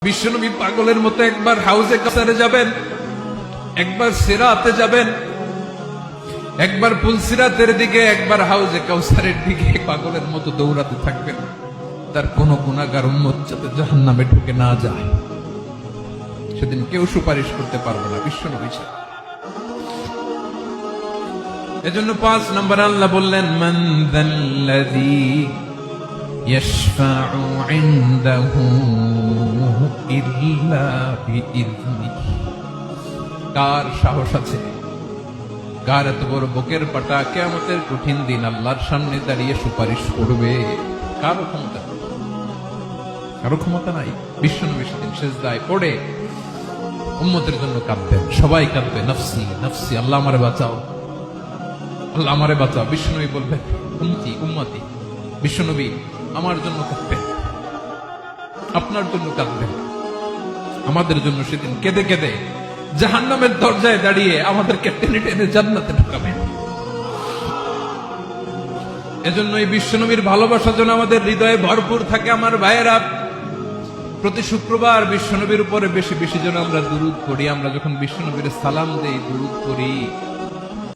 বিশ্বনবী পাগলের মতো একবার হাউজে কাসারে যাবেন, একবার সিরাতে যাবেন, একবার পুলসিরাতের দিকে, একবার হাউজে কাউসারের দিকে পাগলের মতো দৌড়াতে থাকবেন। তার কোন গুনাহগার উম্মত যাতে জাহান্নামে ঢুকে না যায়, সেদিন কেউ সুপারিশ করতে পারবে না বিশ্বনবী ছাড়া। এজন্য 5 নম্বর আল্লাহ বললেন, মান যাল্লাযী ইয়াশফাউ ইনদাহু ইল্লা বিইযনিহি। কার সাহস আছে, কার এত বড় বুকের পাটা কিয়ামতের কঠিন দিন আল্লাহর সামনে দাঁড়িয়ে সুপারিশ করবে? কারো ক্ষমতা নেই, কারো ক্ষমতা নাই। বিশ্বনবী সেদিন সিজদায় পড়ে উম্মতের জন্য কাঁদবেন, সবাই কাঁদবে, নফসি নফসি, আল্লাহ আমারে বাঁচাও, আল্লাহ আমারে বাঁচাও। বিশ্বনবী বলবেন, উম্মতি উম্মতি। বিশ্বনবী আমার জন্য কাঁদবেন, আপনার জন্য কাঁদবেন, আমাদের জন্য সেদিন কেঁদে কেঁদে জাহান্নামের দরজায় দাঁড়িয়ে আমাদেরকে টেনে টেনে জান্নাতে ঢুকাবেন। এজন্য এই বিশ্বনবীর ভালোবাসা যেন আমাদের হৃদয়ে ভরপুর থাকে। আমার ভাইয়েরা, প্রতি শুক্রবার বিশ্বনবীর উপরে বেশি বেশি যেন আমরা দুরূদ পড়ি। আমরা যখন বিশ্বনবীর সালাম দেই, দুরূদ পড়ি,